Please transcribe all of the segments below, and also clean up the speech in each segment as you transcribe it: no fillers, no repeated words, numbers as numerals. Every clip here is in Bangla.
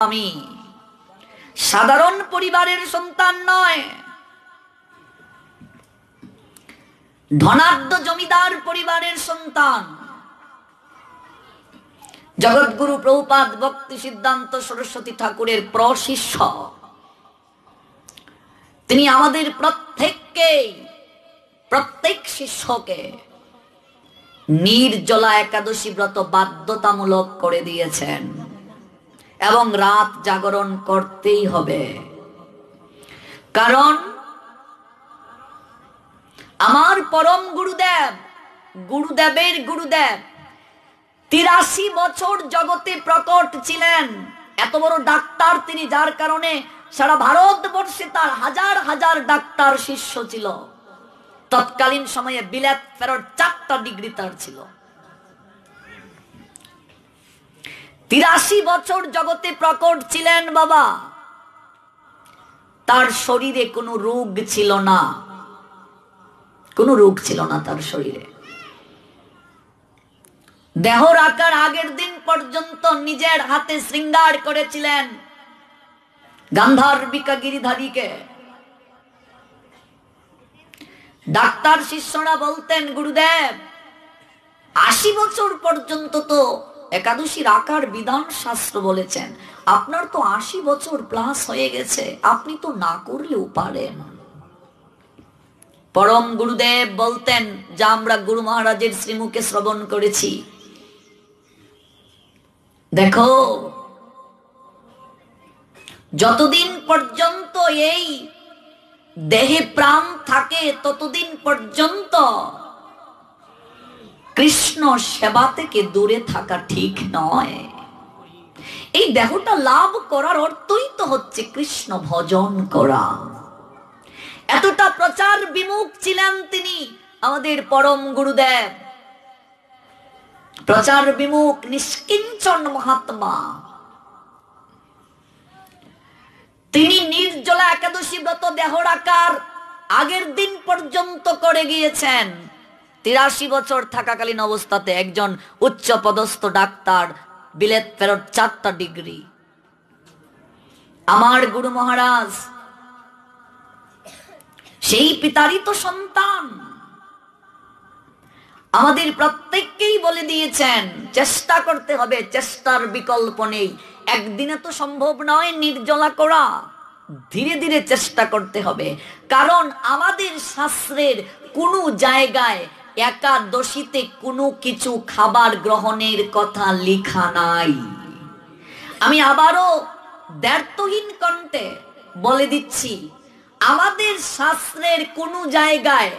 আমি সাধারণ পরিবারের সন্তান নয়, ধনাঢ্য জমিদার পরিবারের সন্তান। জগৎগুরু প্রভুপাদ ভক্তি সিদ্ধান্ত সরস্বতী ঠাকুরের প্রশিষ্য। তিনি আমাদের প্রত্যেক শিষ্যকে নির্জলা একাদশী ব্রত বাধ্যতামূলক করে দিয়েছেন এবং রাত জাগরণ করতেই হবে। কারণ আমার পরম গুরুদেবের গুরুদেব ৮৩ বছর জগতে প্রকট ছিলেন। এত বড় ডাক্তার তিনি, যার কারণে সারা ভারতবর্ষে তার হাজার হাজার ডাক্তার শিষ্য ছিল। তৎকালীন সময়ে বিলেত ফেরত ৪টা ডিগ্রি তার ছিল। ৮৩ বছর জগতে প্রকট ছিলেন বাবা। তার শরীরে কোনো রোগ ছিল না, কোনো রোগ ছিল না তার শরীরে। দেহ রাখার আগের দিন পর্যন্ত নিজের হাতে শৃঙ্গার করেছিলেন গান্ধার্বিকা গিরিধারীকে। ডাক্তার শিষ্যরা বলতেন, গুরুদেব ৮০ বছর পর্যন্ত তো একাদশী রাখার বিধান শাস্ত্র বলেছেন, আপনার তো ৮০ বছর প্লাস হয়ে গেছে, আপনি তো না করলেও পারেন। পরম গুরুদেব বলতেন, যা আমরা গুরু মহারাজের শ্রীমুখে শ্রবণ করেছি, দেখো যতদিন পর্যন্ত এই দেহে প্রাণ থাকে ততদিন পর্যন্ত কৃষ্ণ সেবা থেকে দূরে থাকা ঠিক নয়। এই দেহটা লাভ করার অর্থই তো হচ্ছে কৃষ্ণ ভজন করা। এতটা প্রচার বিমুখ ছিলেন তিনি, আমাদের পরম গুরুদেব। প্রচার বিমুখ নিষ্কিঞ্চন মহাত্মা। তিনি নির্জলা একাদশী ব্রত দেহ রাখার আগের দিন পর্যন্ত করে গিয়েছেন। ৮৩ বছর থাকাকালীন অবস্থাতে একজন উচ্চ পদস্থ ডাক্তার, বিলেত ফেরত ৪টা ডিগ্রি। আমার গুরু মহারাজ সেই পিতারই তো সন্তান। আমাদের প্রত্যেককেই বলে দিয়েছেন চেষ্টা করতে হবে, চেষ্টার বিকল্প নেই। একদিনে তো সম্ভব নয় নির্জলা করা, ধীরে ধীরে চেষ্টা করতে হবে। কারণ আমাদের শাস্ত্রের কোনো জায়গায় একাদশীতে কোনো কিছু খাবার গ্রহণের কথা লেখা নাই। আমি আবারও দ্ব্যর্থহীন কণ্ঠে বলে দিচ্ছি, আমাদের শাস্ত্রের কোনো জায়গায়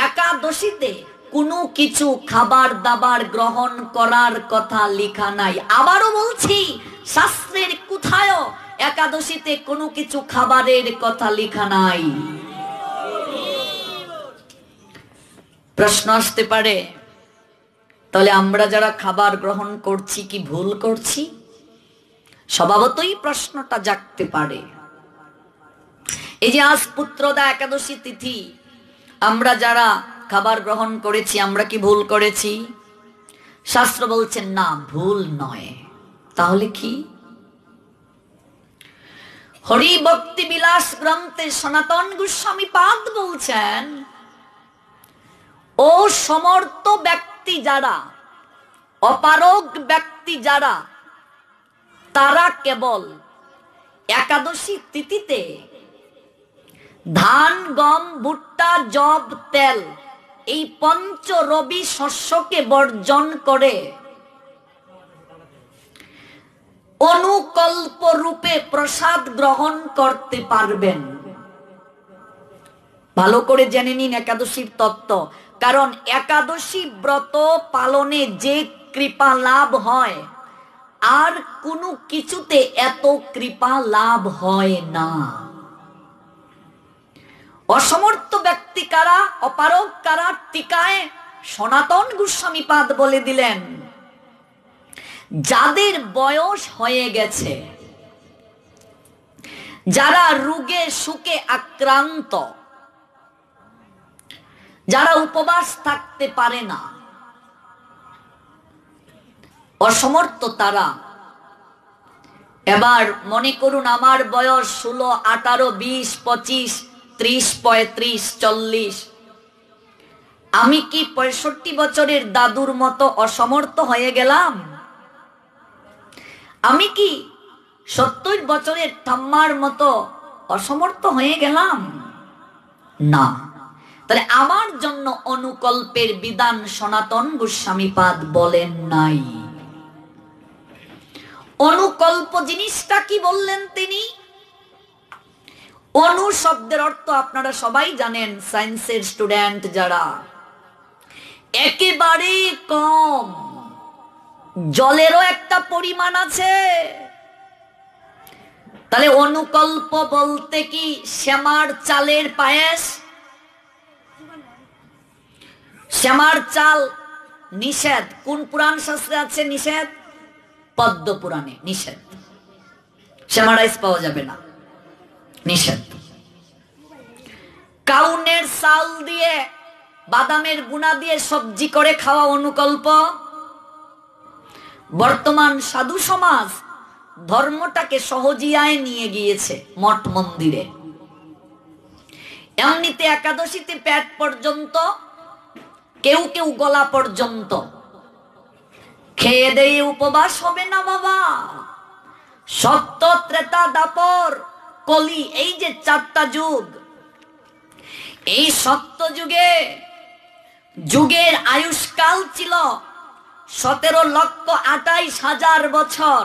একাদশীতে কোনো কিছু খাবার দাবার গ্রহণ করার কথা লেখা নাই। আবারও বলছি, শাস্ত্রের কোথায় একাদশীতে কোনো কিছু খাবারের কথা লেখা নাই। প্রশ্ন আসতে পারে, তাহলে আমরা যারা খাবার গ্রহণ করছি কি ভুল করছি? স্বভাবতই প্রশ্নটা জাগতে পারে। এই যে আজ পুত্রদা একাদশী তিথি, আমরা যারা খাবার গ্রহণ করেছি, আমরা কি ভুল করেছি? শাস্ত্র বলছেন না, ভুল নয়। তাহলে কি? হরি ভক্তি বিলাস গ্রন্থে সনাতন গোস্বামী পাদ বলছেন, ও সমর্থ ব্যক্তি যারা, অপারগ ব্যক্তি যারা, তারা কেবল একাদশী তিথিতে ধান, গম, ভুট্টা, যব, তেল এই পঞ্চ রবি শস্যকে বর্জন করে অনুকল্প রূপে প্রসাদ গ্রহণ করতে পারবেন। ভালো করে জেনে নিন একাদশীর তত্ত্ব। কারণ একাদশী ব্রত পালনে যে কৃপা লাভ হয়, আর কোনো কিছুতে এত কৃপা লাভ হয় না। অসমর্থ ব্যক্তি কারা, অপারগ কারা? টিকায় সনাতন গোস্বামী পাদ বলে দিলেন, যাদের বয়স হয়ে গেছে, যারা রোগে সুখে আক্রান্ত, যারা উপবাস থাকতে পারে না, অসমর্থ তারা এবার মনে করুন আমার বয়স 16, 18, 20, 25, 30, 35, 40। আমি কি 65 বছরের দাদুর মতো অসমর্থ হয়ে গেলাম? আমি কি 70 বছরের ঠাম্মার মতো অসমর্থ হয়ে গেলাম? না। তাহলে আমার জন্য অনুকল্পের বিধান সনাতন গোস্বামীপাদ বলেন নাই। অনুকল্প জিনিসটা কি বললেন তিনি? অনু শব্দের অর্থ আপনারা সবাই জানেন, সায়েন্সের স্টুডেন্ট যারা, একেবারে কম। জলেরও একটা পরিমাণ আছে। তাহলে অনুকল্প বলতে কি শ্যামার চালের পায়েস? শ্যামার চাল নিষেধ। কোন পুরাণ শাস্ত্রে আছে নিষেধ? পদ্ম পুরাণে নিষেধ। শ্যামা রাইস পাওয়া যাবে না, নিষেধ। কাউনের চাল দিয়ে, বাদামের গুনা দিয়ে সবজি করে খাওয়া অনুকল্প। বর্তমান সাধু সমাজ ধর্মটাকে সহজিয়ায় নিয়ে গিয়েছে মঠ মন্দিরে। এমনিতে একাদশীতে পেট পর্যন্ত, কেউ কেউ গলা পর্যন্ত। খেয়ে দিয়ে উপবাস হবে না বাবা। সত্য, ত্রেতা, দাপর, কলি, এই যে 4টা যুগ, এই সত্য যুগে যুগের আয়ুষ্কাল ছিল 17,28,000 বছর।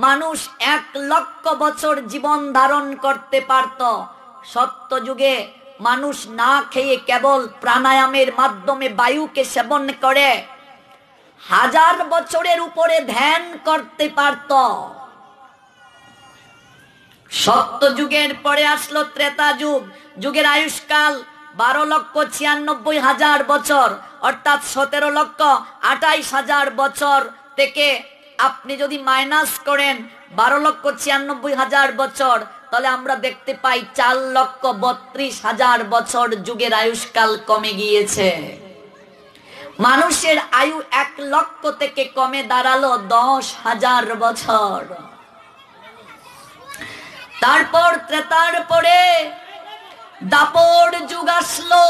মানুষ 1 লক্ষ বছর জীবন ধারণ করতে পারত। সত্য যুগে মানুষ না খেয়ে কেবল প্রাণায়ামের মাধ্যমে বায়ুকে সেবন করে 1000 বছরের উপরে ধ্যান করতে পারত। সত্য যুগের পরে আসলো ত্রেতা যুগ। যুগের আয়ুষ্কাল 12,96,000 বছর, অর্থাৎ 17,28,000 বছর থেকে আপনি যদি মাইনাস করেন 12,96,000 বছর, তাহলে আমরা দেখতে পাই 4,32,000 বছর যুগের আয়ুষ্কাল কমে গিয়েছে। মানুষের আয়ু 1 লক্ষ থেকে কমে দাঁড়ালো 10,000 বছর। তারপর ত্রেতার পরে দাপর যুগ আসলো।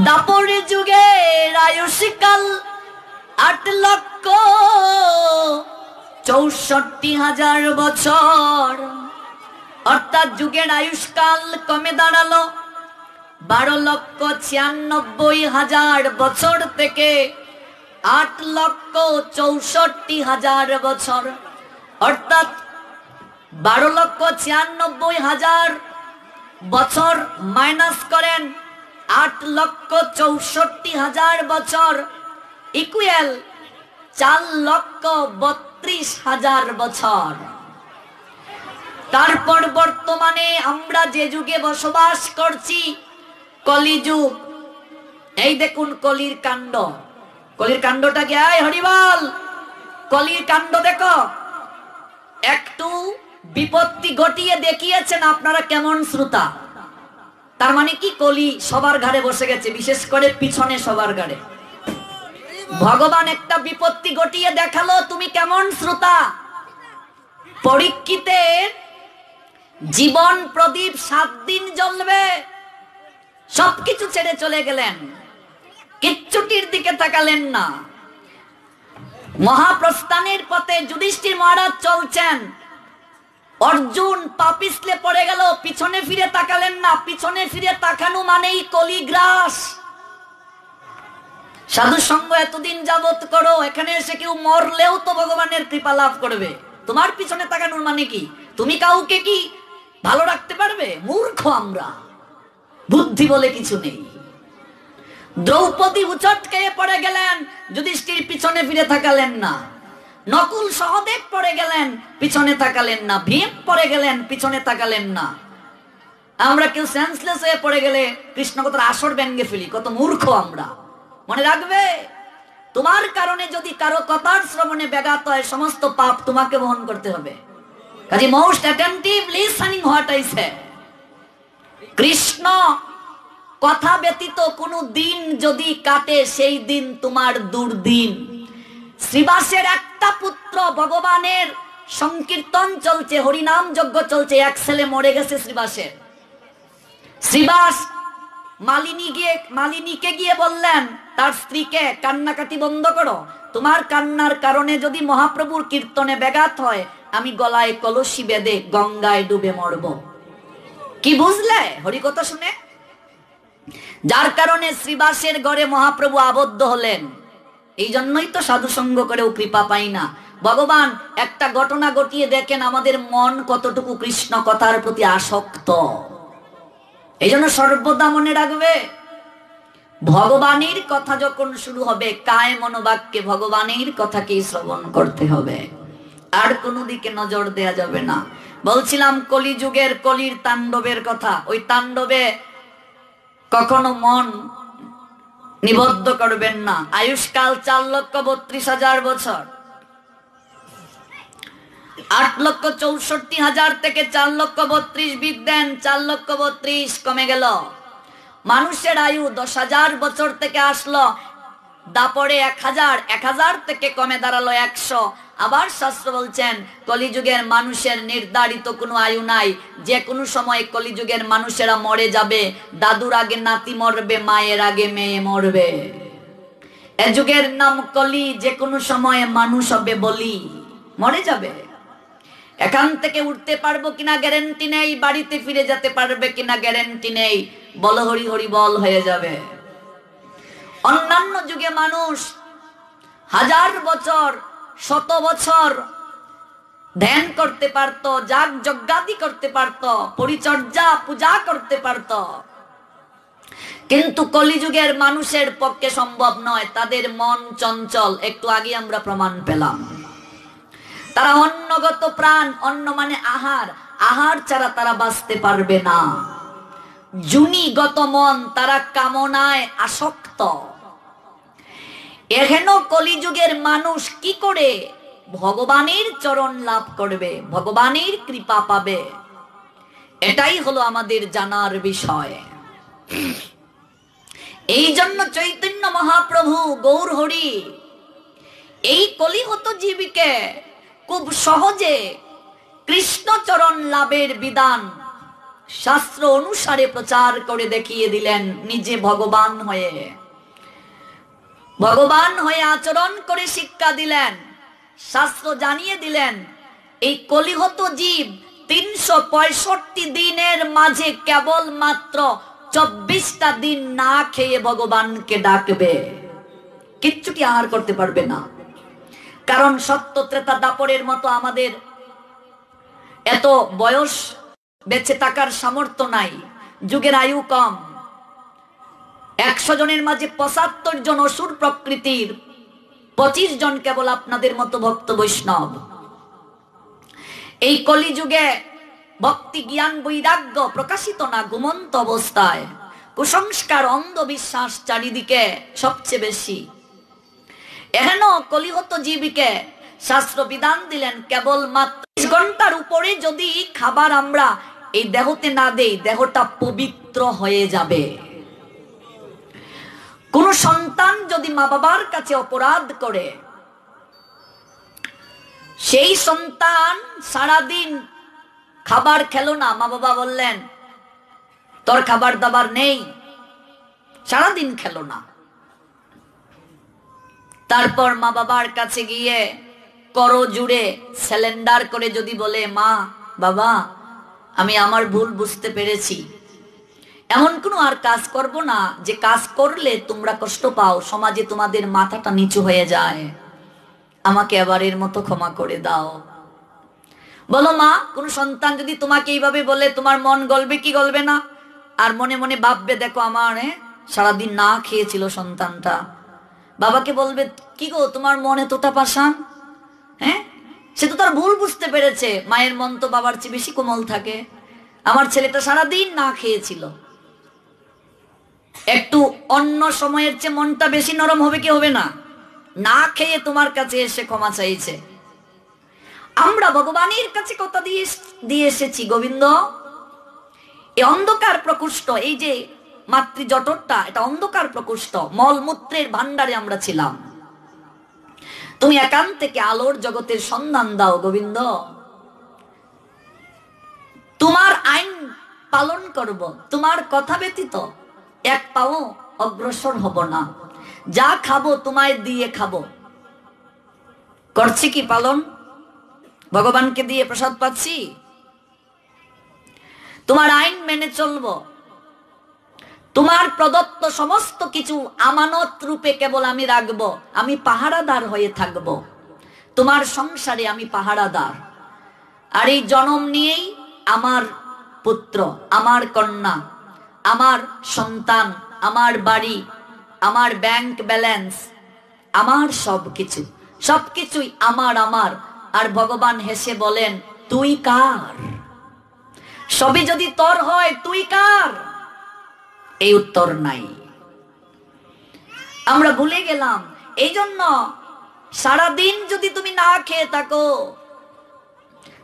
দাপর যুগের আয়ুষ্কাল 8,64,000 বছর, অর্থাৎ যুগের আয়ুষ্কাল কমে দাঁড়ালো 12,96,000 বছর থেকে 8,64,000 বছর, অর্থাৎ 12,96,000 বছর মাইনাস করেন 8,64,000 বছর ইকুয়াল 4,32,000 বছর। তারপর বর্তমানে আমরা যে যুগে বসবাস করছি কলিযুগ। এই দেখুন কলির কাণ্ড। কলির কাণ্ডটা কি? আয় হরিবল, কলির কাণ্ড দেখো। একটু বিপত্তি ঘটিয়ে দেখিয়েছেন আপনারা কেমন শ্রোতা। তার মানে কি কলি সবার ঘাড়ে বসে গেছে, বিশেষ করে পিছনে সবার ঘাড়ে। ভগবান একটা বিপত্তি ঘটিয়ে দেখালো, তুমি কেমন শ্রোতা। পরীক্ষিতের জীবন প্রদীপ 7 দিন জ্বলবে, সবকিছু ছেড়ে চলে গেলেন, কিচ্ছুটির দিকে তাকালেন না। মহাপ্রস্থানের পথে যুধিষ্ঠির মহারাজ চলছেন, অর্জুন পা পিছলে পড়ে গেল, পিছনে ফিরে তাকালেন না। পিছনে ফিরে তাকানো মানেই কলিগ্রাস। সাধু সঙ্গ এতদিন যাবত করো, এখানে এসে কেউ মরলেও তো ভগবানের কৃপা লাভ করবে। তোমার পিছনে তাকানোর মানে কি? তুমি কাউকে কি ভালো রাখতে পারবে? মূর্খ আমরা, বুদ্ধি বলে কিছু নেই। দ্রৌপদী উচট খেয়ে পড়ে গেলেন, যুধিষ্ঠির পিছনে ফিরে তাকালেন না। নকুল সহদেব পড়ে গেলেন, পিছনে তাকালেন না। ভীম পড়ে গেলেন, পিছনে তাকালেন না। আমরা কেউ সেন্সলেস হয়ে পড়ে গেলে কৃষ্ণ কথার আসর ব্যঙ্গে ফেলি। কত মূর্খ আমরা। মনে রাখবে, তোমার কারণে যদি কারো কথার শ্রবণে ব্যাঘাত হয়, সমস্ত পাপ তোমাকে বহন করতে হবে। কাজে most attentive listening what I say. Krishna কথা ব্যতীত কোনো দিন যদি কাটে, সেই দিন তোমার দুর্দিন। শ্রীবাসের একটা পুত্র ভগবানের সংকীর্তন চলছে, হরিনাম যজ্ঞ চলছে, এক ছেলে মরে গেছে শ্রীবাসের। শ্রীবাস মালিনীকে গিয়ে বললেন তার স্ত্রীকে, কান্নাকাটি বন্ধ করো, তোমার কান্নার কারণে যদি মহাপ্রভুর কীর্তনে ব্যাঘাত হয়, আমি গলায় কলসি বেঁধে গঙ্গায় ডুবে মরব। কি বুঝলে হরিকথা শুনে? যার কারণে শ্রীবাসের ঘরে মহাপ্রভু আবদ্ধ হলেন। এই জন্যই তো সাধু সঙ্গ করেও কৃপা পাই না। ভগবান একটা ঘটনা ঘটিয়ে দেখেন আমাদের মন কতটুকু কৃষ্ণ কথার প্রতি আসক্ত। এই জন্য সর্বদা মনে রাখবে, ভগবানের কথা যখন শুরু হবে, কায় মনোবাক্যে ভগবানের কথাকেই শ্রবণ করতে হবে, আর কোনো দিকে নজর দেয়া যাবে না। বলছিলাম কলিযুগের কলির তাণ্ডবের কথা। ওই তাণ্ডবে কখনো মন নিবদ্ধ করবেন না। আয়ুষ্কাল 4,32,000 বছর। 8,64,000 থেকে 4,32,000 বিদ দেন, 4,32,000 কমে গেল। মানুষের আয়ু 10,000 বছর থেকে আসলো, দাপরে 1,000 থেকে কমে দাঁড়ালো 100। আবার শাস্ত্র বলছেন কলিযুগের মানুষের নির্ধারিত কোনো আয়ু নাই, যে কোনো সময় কলিযুগের মানুষেরা মরে যাবে। দাদুর আগে নাতি মরবে, মায়ের আগে মেয়ে মরবে। এ যুগের নাম কলি, যে কোনো সময়ে মানুষ হবে বলি, মরে যাবে। এখান থেকে উঠতে পারবো কিনা গ্যারান্টি নেই, বাড়িতে ফিরে যেতে পারবে কিনা গ্যারান্টি নেই। বল হরি হরি বল হয়ে যাবে। অন্যান্য যুগে মানুষ 1000 বছর, 100 বছর ধ্যান করতে পারত, যাগ যজ্ঞাদি করতে পারত, পরিচর্যা পূজা করতে পারত। কিন্তু কলিযুগের মানুষের পক্ষে সম্ভব নয়। তাদের মন চঞ্চল। একটু আগে আমরা প্রমাণ পেলাম। তারা অন্নগত প্রাণ, অন্ন মানে আহার, আহার ছাড়া তারা বাঁচতে পারবে না। জুনিগত মন, তারা কামনায় আসক্ত। এখানে কলিযুগের মানুষ কি করে ভগবানের চরণ লাভ করবে, ভগবানের কৃপা পাবে, এটাই হলো আমাদের জানার বিষয়। এই জন্য চৈতন্য মহাপ্রভু গৌর হরি এই কলিহত জীবীকে খুব সহজে কৃষ্ণচরণ লাভের বিধান শাস্ত্র অনুসারে প্রচার করে দেখিয়ে দিলেন। নিজে ভগবান হয়ে আচরণ করে শিক্ষা দিলেন, শাস্ত্র জানিয়ে দিলেন। এই কলিহত জীব 365 দিনের মাঝে কেবল মাত্র 24টা দিন না খেয়ে ভগবানকে ডাকবে, কিচ্ছুটি আহার করতে পারবে না। কারণ সত্য ত্রেতা দাপরের মতো আমাদের এত বয়স বেঁচে থাকার সামর্থ্য নাই। যুগের আয়ু কম। 100 জনের মাঝে 75 জন অসুর প্রকৃতির, 25 জন কেবল আপনাদের মতো ভক্ত বৈষ্ণব। এই কলিযুগে ভক্তি জ্ঞান বৈরাগ্য প্রকাশিত না, ঘুমন্ত অবস্থায়। কুসংস্কার অন্ধবিশ্বাস চারিদিকে সবচেয়ে বেশি। এহেন কলিহত জীবীকে শাস্ত্র বিধান দিলেন কেবল মাত্র 20 ঘন্টার উপরে যদি খাবার আমরা এই দেহতে না দেই, দেহটা পবিত্র হয়ে যাবে। কোন সন্তান যদি মা বাবার কাছে অপরাধ করে, সেই সন্তান সারাদিন খাবার খেলো না, মা বাবা বললেন তোর খাবার দাবার নেই, সারাদিন খেলো না। তারপর মা বাবার কাছে গিয়ে করো জুড়ে সিলিন্ডার করে যদি বলে, মা বাবা আমি আমার ভুল বুঝতে পেরেছি, এমন কোনো আর কাজ করব না যে কাজ করলে তোমরা কষ্ট পাও, সমাজে তোমাদের মাথাটা নিচু হয়ে যায়, আমাকে এবারের মতো ক্ষমা করে দাও। বলো মা, কোন সন্তান যদি তোমাকে এইভাবে বলে তোমার মন গলবে কি গলবে না? আর মনে মনে ভাববে দেখো আমার সারাদিন না খেয়েছিল সন্তানটা। বাবাকে বলবে কি গো তোমার মনে তোতা পাষাণ, সে তো তার ভুল বুঝতে পেরেছে। মায়ের মন তো বাবার চেয়ে বেশি কোমল থাকে। আমার ছেলেটা সারাদিন না খেয়েছিল, একটু অন্য সময়ের চেয়ে মনটা বেশি নরম হবে কি হবে না? না খেয়ে তোমার কাছে এসে ক্ষমা চাইছে। আমরা ভগবানের কাছে কথা দিয়ে এসেছি, গোবিন্দ এই অন্ধকার প্রকোষ্ঠ, এই যে মাতৃজঠরটা, এটা অন্ধকার প্রকোষ্ঠ, মলমূত্রের ভান্ডারে আমরা ছিলাম। তুমি একান্ত থেকে আলোর জগতের সন্ধান দাও গোবিন্দ, তোমার আইন পালন করব, তোমার কথা ব্যতীত এক পাও অগ্রসর হব না, যা খাবো তোমায় দিয়ে খাবো। করছি কি পালন? ভগবানকে দিয়ে প্রসাদ পাচ্ছি, তোমার আইন মেনে চলবো, তোমার প্রদত্ত সমস্ত কিছু আমানত রূপে কেবল আমি রাখবো, আমি পাহারাদার হয়ে থাকব, তোমার সংসারে আমি পাহারাদার। আর এই জন্ম নিয়েই আমার পুত্র, আমার কন্যা, আমার সন্তান, আমার বাড়ি, আমার ব্যাংক ব্যালেন্স, আমার সবকিছুই আমার আমার। আর ভগবান হেসে বলেন, তুই কার? সবই যদি তোর হয় তুই কার? এই উত্তর নাই, আমরা ভুলে গেলাম। এই জন্য সারাদিন যদি তুমি না খেয়ে থাকো,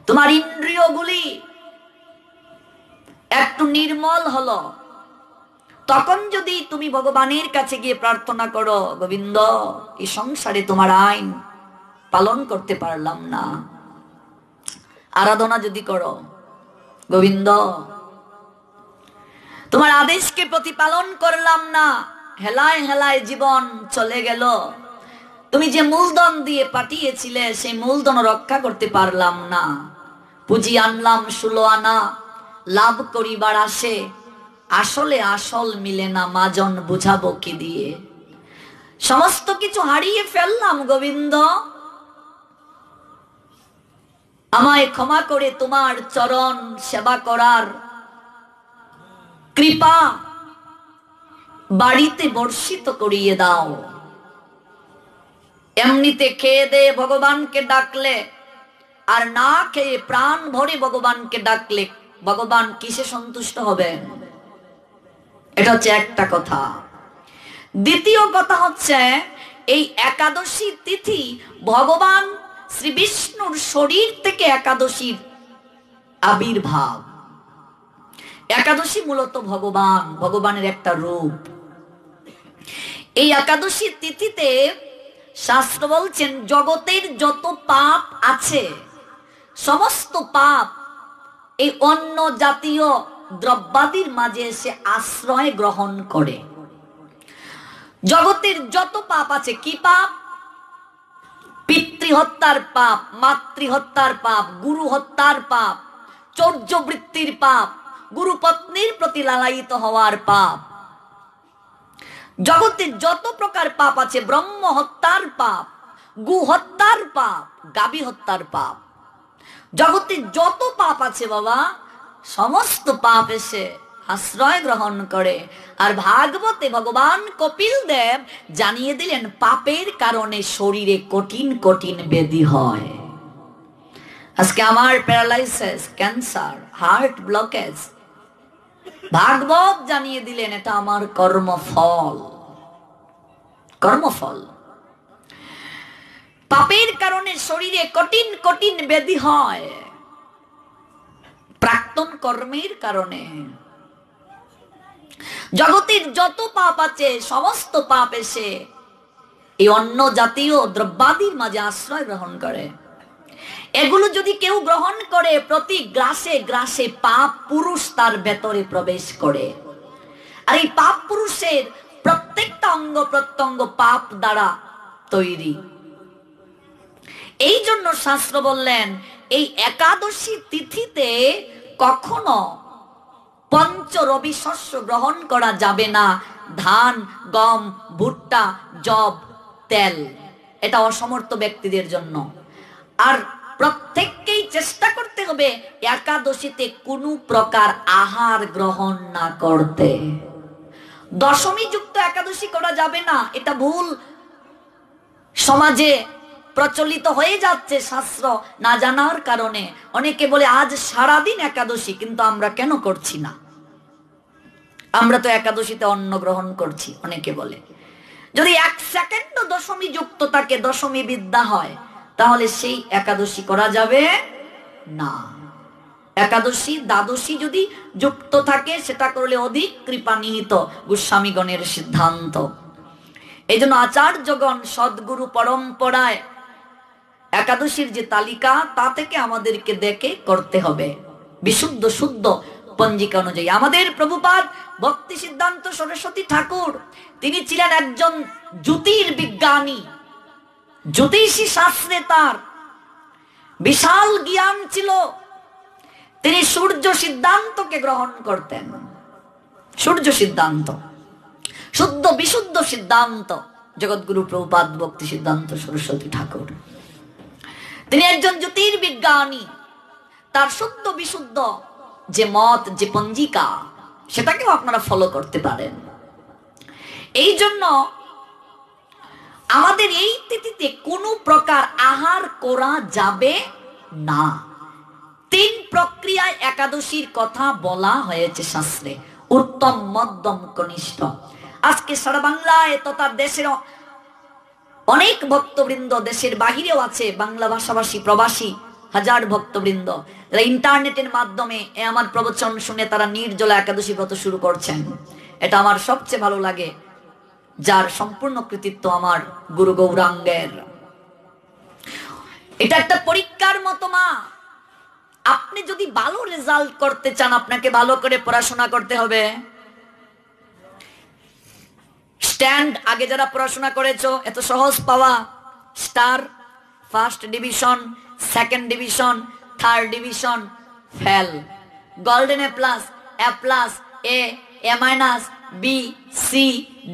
তোমার ইন্দ্রিয়গুলি একটু নির্মল হলো, তখন যদি তুমি ভগবানের কাছে গিয়ে প্রার্থনা করো, গোবিন্দ এই সংসারে তোমার আইন পালন করতে পারলাম না, আরাধনা যদি করো, গোবিন্দ তোমার আদেশকে প্রতিপালন করলাম না, হেলায় হেলায় জীবন চলে গেল, তুমি যে মূলধন দিয়ে পাঠিয়েছিলে সেই মূলধন রক্ষা করতে পারলাম না, পুঁজি আনলাম 16 আনা, লাভ করিবার আসে, আসলে আসল মিলে না, মাজন বুঝাবো কি দিয়ে, সমস্ত কিছু হারিয়ে ফেললাম গোবিন্দ, আমায় ক্ষমা করে তোমার চরণ সেবা করার কৃপা বাড়িতে বর্ষিত করিয়ে দাও। এমনিতে খেয়ে দে ভগবানকে ডাকলে, আর না খেয়ে প্রাণ ভরে ভগবানকে ডাকলে ভগবান কিসে সন্তুষ্ট হবেন? এটা হচ্ছে একটা কথা। দ্বিতীয় কথা হচ্ছে, এই একাদশী তিথি ভগবান শ্রী বিষ্ণুর শরীর থেকে একাদশীর আবির্ভাব। একাদশী মূলত ভগবানের একটা রূপ। এই একাদশী তিথিতে শাস্ত্র বলছেন, জগতের যত পাপ আছে সমস্ত পাপ এই অন্য জাতীয় দ্রব্যাদির মাঝে এসে আশ্রয় গ্রহণ করে। জগতের যত পাপ আছে, কি পাপ? পিতৃহত্যার পাপ, মাতৃহত্যার পাপ, গুরু হত্যার পাপ, চৌর্যবৃত্তির পাপ, গুরু পত্নীর প্রতি লালায়িত হওয়ার পাপ, জগতের যত প্রকার পাপ আছে, ব্রহ্ম হত্যার পাপ, গু হত্যার পাপ, গাবি হত্যার পাপ, জগতের যত পাপ আছে বাবা, সমস্ত পাপ এসে আশ্রয় গ্রহণ করে। আর ভাগবতে ভগবান কপিল দেব জানিয়ে দিলেন, পাপের কারণে শরীরে কঠিন কঠিন ব্যাধি হয়। আজকে আমার প্যারালাইসিস, ক্যান্সার, হার্ট ব্লকেজ, ভাগবত জানিয়ে দিলেন এটা আমার কর্মফল। পাপের কারণে শরীরে কঠিন কঠিন ব্যাধি হয়, প্রাক্তন কর্মের কারণে। জগতের যত পাপ আছে সমস্ত পাপ এসে এই অন্য জাতীয় দ্রব্যাদির মাঝে আশ্রয় গ্রহণ করে। এগুলো যদি কেউ গ্রহণ করে, প্রতি গ্রাসে গ্রাসে পাপ পুরুষ তার ভেতরে প্রবেশ করে। আর এই পাপ পুরুষের প্রত্যেকটা অঙ্গ প্রত্যঙ্গ পাপ দ্বারা তৈরি। এই জন্য শাস্ত্র বললেন, এই একাদশী তিথিতে কখনো পঞ্চ রবি শস্য গ্রহণ করা যাবে না। ধান, গম, ভুট্টা, জব, তেল, এটা অসমর্থ ব্যক্তিদের জন্য। আর প্রত্যেককেই চেষ্টা করতে হবে একাদশীতে কোনো প্রকার আহার গ্রহণ না করতে। দশমী যুক্ত একাদশী করা যাবে না, এটা ভুল সমাজে প্রচলিত হয়ে যাচ্ছে শাস্ত্র না জানার কারণে। অনেকে বলে আজ সারাদিন একাদশী, কিন্তু আমরা কেন করছি না? আমরা তো একাদশীতে অন্ন গ্রহণ করছি। অনেকে বলে যদি 1 সেকেন্ডও দশমী যুক্ত থাকে, দশমী বিদ্যা হয়, তাহলে সেই একাদশী করা যাবে না। একাদশী দ্বাদশী যদি যুক্ত থাকে, সেটা করলে অধিক কৃপা নিহিত, গোস্বামীগণের সিদ্ধান্ত। এই জন্য আচার্যগণ সদ্গুরু পরম্পরায় একাদশীর যে তালিকা তা থেকে আমাদেরকে দেখে করতে হবে বিশুদ্ধ শুদ্ধ পঞ্জিকা অনুযায়ী। আমাদের প্রভুপাদ ভক্তি সিদ্ধান্ত সরস্বতী ঠাকুর তিনি ছিলেন একজন জ্যোতির্বিজ্ঞানী, জ্যোতিষী শাস্ত্রে তার বিশাল জ্ঞান ছিল। তিনি সূর্য সিদ্ধান্তকে গ্রহণ করতেন। সূর্য সিদ্ধান্ত, শুদ্ধ বিশুদ্ধ সিদ্ধান্ত জগৎগুরু প্রভুপাদ ভক্তি সিদ্ধান্ত সরস্বতী ঠাকুর। তিনি একজন জ্যোতির্বিজ্ঞানী। তার শুদ্ধ বিশুদ্ধ যে মত, যে পঞ্জিকা, সেটাকেও আপনারা ফলো করতে পারেন। এই জন্য আমাদের এই তিথিতে কোনো প্রকার আহার করা যাবে না। 3 প্রক্রিয়ায় একাদশীর কথা বলা হয়েছে শাস্ত্রে, উত্তম, মধ্যম, কনিষ্ঠ। আজকে সারা বাংলায় তথা দেশের অনেক ভক্তবৃন্দ, দেশের বাহিরেও আছে বাংলা ভাষাভাষী প্রবাসী হাজার ভক্তবৃন্দ, যারা ইন্টারনেটের মাধ্যমে আমার প্রবচন শুনে তারা নির্জলা একাদশী ব্রত শুরু করছেন। এটা আমার সবচেয়ে ভালো লাগে, যার সম্পূর্ণ কৃতিত্ব আমার গুরু গৌরাঙ্গের। এটা একটা পরীক্ষার মতো মা। আপনি যদি ভালো রেজাল্ট করতে চান, আপনাকে ভালো করে পড়াশোনা করতে হবে। স্ট্যান্ড আগে যারা পড়াশোনা করেছো, এত সহজ পাওয়া। Star, first division, second division, third division, fail. Golden A plus, A plus, A, A minus, B, C,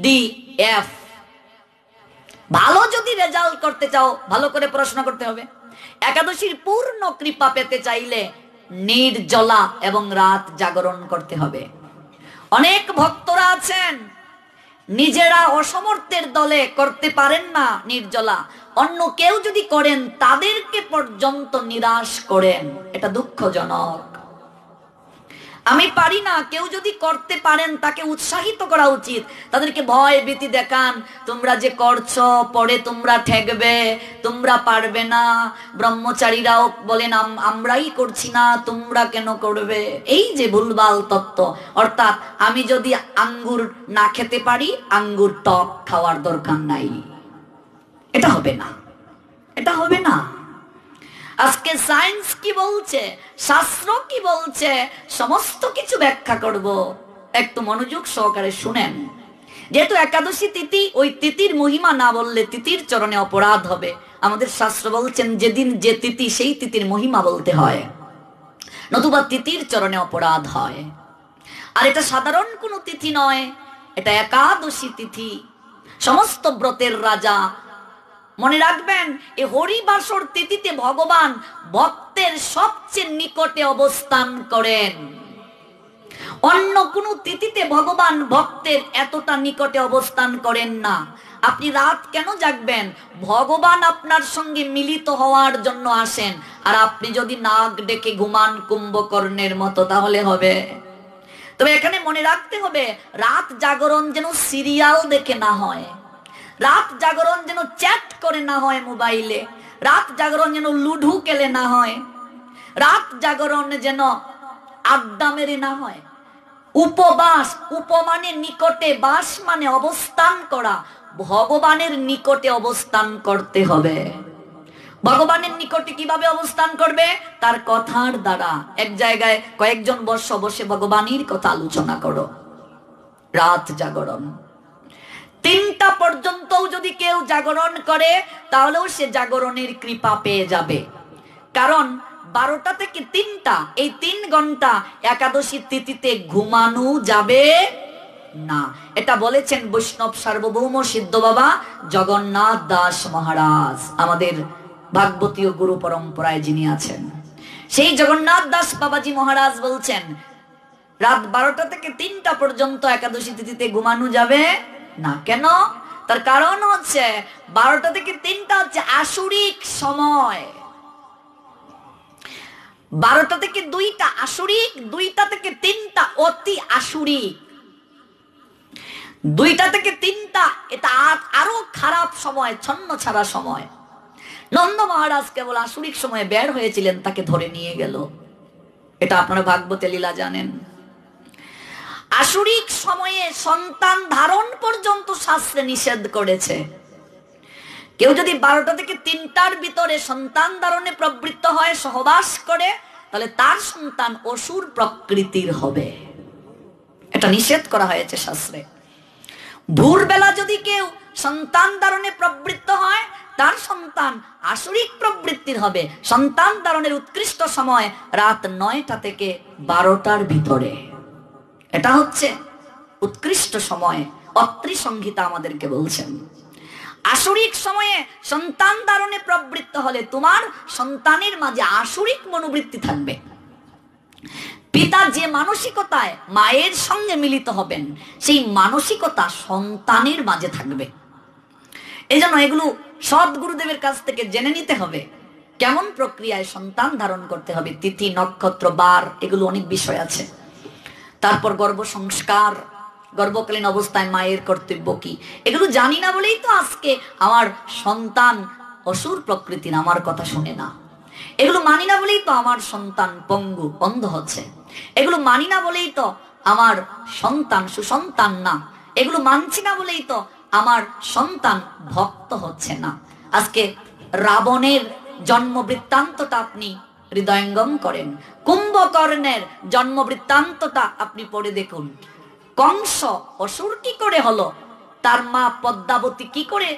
D, F. ভালো যদি রেজাল্ট করতে চাও, ভালো করে পড়াশোনা করতে হবে। একাদশীর পূর্ণ কৃপা পেতে চাইলে নির্জলা এবং রাত জাগরণ করতে হবে। অনেক ভক্তরা আছেন নিজেরা অসমর্থের দলে করতে পারেন না নির্জলা, অন্য কেউ যদি করেন তাদেরকে পর্যন্ত নিরাশ করেন। এটা দুঃখজনক। আমি পারি না, কেউ যদি করতে পারেন তাকে উৎসাহিত করা উচিত। তাদেরকে ভয় ভীতি দেখান, তোমরা যে করছো পরে তোমরা ঠেকবে, তোমরা পারবে না। ব্রহ্মচারীরাও বলেন আমরাই করছি না, তোমরা কেন করবে? এই যে ভুলভাল তত্ত্ব। অর্থাৎ আমি যদি আঙ্গুর না খেতে পারি, আঙ্গুর টক খাওয়ার দরকার নাই। এটা হবে না, এটা হবে না। আজকে সায়েন্স কি বলছে, শাস্ত্র কি বলছে, সমস্ত কিছু ব্যাখ্যা করব। একটু মনোযোগ সহকারে শুনেন। যেহেতু একাদশী তিথি, ওই তিথির মহিমা না বললে তিথির চরণে অপরাধ হবে। আমাদের শাস্ত্র বলছেন যেদিন যে তিথি সেই তিথির মহিমা বলতে হয়, নতুবা তিথির চরণে অপরাধ হয়। আর এটা সাধারণ কোনো তিথি নয়, এটা একাদশী তিথি, সমস্ত ব্রতের রাজা। মনে রাখবেন, এই হরিবাসর তিথিতে ভগবান ভক্তের সবচেয়ে নিকটে অবস্থান করেন। অন্য কোন তিথিতে ভগবান ভক্তের এতটা নিকটে অবস্থান করেন না। আপনি রাত কেন জাগবেন? ভগবান আপনার সঙ্গে মিলিত হওয়ার জন্য আসেন। আর আপনি যদি নাক ডেকে ঘুমান কুম্ভকর্ণের মতো, তাহলে হবে? তবে এখানে মনে রাখতে হবে, রাত জাগরণ যেন সিরিয়াল দেখে না হয়, রাত জাগরণ যেন চ্যাট করে না হয় মোবাইলে, রাত জাগরণ যেন লুডু খেলে না হয়, রাত জাগরণ যেন আড্ডা মেরে না হয়। উপবাস, উপমানে নিকটে, বাস মানে অবস্থান করা। ভগবানের নিকটে অবস্থান করতে হবে। ভগবানের নিকটে কিভাবে অবস্থান করবে? তার কথার দ্বারা। এক জায়গায় কয়েকজন বসে ভগবানের কথা আলোচনা করো। রাত জাগরণ 3টা পর্যন্তও যদি কেউ জাগরণ করে, তাহলেও সে জাগরণের কৃপা পেয়ে যাবে। কারণ 12টা থেকে 3টা, এই 3 ঘন্টা একাদশী তিথিতে ঘুমানো যাবে না। এটা বলেছেন বৈষ্ণব সার্বভৌম সিদ্ধ বাবা জগন্নাথ দাস মহারাজ, আমাদের ভাগবতীয় গুরু পরম্পরায় যিনি আছেন। সেই জগন্নাথ দাস বাবাজি মহারাজ বলছেন, রাত 12টা থেকে 3টা পর্যন্ত একাদশী তিথিতে ঘুমানো যাবে না। কেন? তার কারণ হচ্ছে 12টা থেকে 3টা হচ্ছে আসুরিক সময়, 12টা থেকে 2টা আসুরিক, 2টা থেকে 3টা অতি আসুরিক, 2টা থেকে 3টা এটা আরো খারাপ সময়, ছন্ন ছাড়া সময়। নন্দ মহারাজ কেবল আসুরিক সময়ে বের হয়েছিলেন, তাকে ধরে নিয়ে গেল। এটা আপনারা ভাগবতে লীলা জানেন। আসুরিক সময়ে সন্তান ধারণ পর্যন্ত শাস্ত্রে নিষেধ করেছে। কেউ যদি 12টা থেকে 3টার ভিতরে সন্তান ধারণে প্রবৃত্ত হয়, সহবাস করে, তাহলে তার সন্তান অসুর প্রকৃতির হবে। এটা নিষেধ করা হয়েছে শাস্ত্রে। ভোরবেলা যদি কেউ সন্তান ধারণে প্রবৃত্ত হয়, তার সন্তান আসুরিক প্রবৃত্তির হবে। সন্তান ধারণের উৎকৃষ্ট সময় রাত 9টা থেকে 12টার ভিতরে, এটা হচ্ছে উৎকৃষ্ট সময়। অত্রি সংহিতা আমাদেরকে বলছেন আসুরিক সময়ে সন্তান ধারণে প্রবৃত্ত হলে তোমার সন্তানের মাঝে আসুরিক মনোবৃত্তি থাকবে। পিতা যে মানসিকতায় মায়ের সঙ্গে মিলিত হবেন, সেই মানসিকতা সন্তানের মাঝে থাকবে। এই জন্য এগুলো সৎ গুরুদেবের কাছ থেকে জেনে নিতে হবে, কেমন প্রক্রিয়ায় সন্তান ধারণ করতে হবে, তিথি, নক্ষত্র, বার, এগুলো অনেক বিষয় আছে। তারপর গর্ভ সংস্কার, গর্ভকালীন অবস্থায় মায়ের কর্তব্য কি, এগুলো জানি না বলেই তো আজকে আমার সন্তান অসুর প্রকৃতির, আমার কথা শুনে না। এগুলো মানি না বলেই তো আমার সন্তান পঙ্গু, অন্ধ হচ্ছে। এগুলো মানি না বলেই তো আমার সন্তান সুসন্তান না। এগুলো মানছি না বলেই তো আমার সন্তান ভক্ত হচ্ছে না। আজকে রাবণের জন্ম বৃত্তান্তটা আপনি হৃদয়ঙ্গম করেন, কুম্ভকর্ণের জন্ম বৃত্তান্তটা আপনি পড়ে দেখুন। কংস অসুর কি করে হলো, তার মা পদ্মাবতী কি করে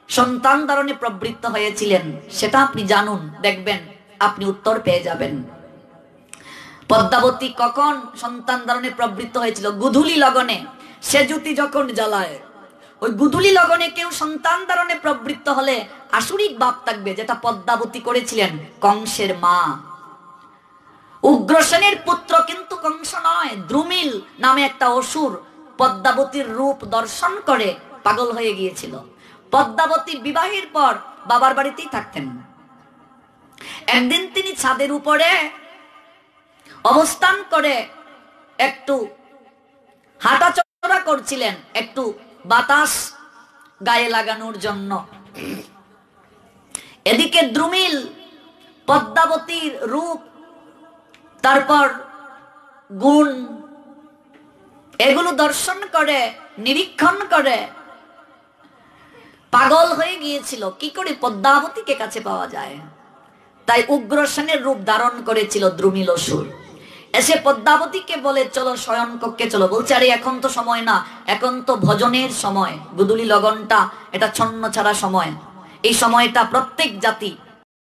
সন্তান ধারণে প্রবৃত্ত হয়েছিলেন, সেটা আপনি জানুন, দেখবেন আপনি উত্তর পেয়ে যাবেন। পদ্মাবতী কখন সন্তান ধারণে প্রবৃত্ত হয়েছিল? গুধুলি লগনে। সে জ্যোতি যখন জ্বালায়, ওই গুধুলি লগনে কেউ সন্তান ধারণে প্রবৃত্ত হলে আসুরিক ভাব থাকবে, যেটা পদ্মাবতী করেছিলেন, কংসের মা। উগ্রসেনের পুত্র কিন্তু কংস নয়, দ্রুমিল নামে একটা অসুর পদ্মাবতীর রূপ দর্শন করে পাগল হয়ে গিয়েছিল। পদ্মাবতী বিবাহের পর বাবার বাড়িতেই থাকতেন। একদিন তিনি ছাদের উপরে অবস্থান করে একটু হাঁটাচলা করছিলেন, একটু বাতাস গায়ে লাগানোর জন্য। এদিকে দ্রুমিল পদ্মাবতীর রূপ, তারপর গুণ, এগুলো দর্শন করে, নিরীক্ষণ করে পাগল হয়ে গিয়েছিল, কি করে পদ্মাবতীকে কাছে পাওয়া যায়। তাই উগ্রসেনের রূপ ধারণ করেছিল দ্রুমিল অসুর। এসে পদ্মাবতীকে বলে, চলো শয়ন কক্ষে চলো। বলছে, আরে এখন তো সময় না, এখন তো ভজনের সময়। গুদুলি লগনটা এটা ছন্ন ছাড়া সময়। এই সময়টা প্রত্যেক জাতি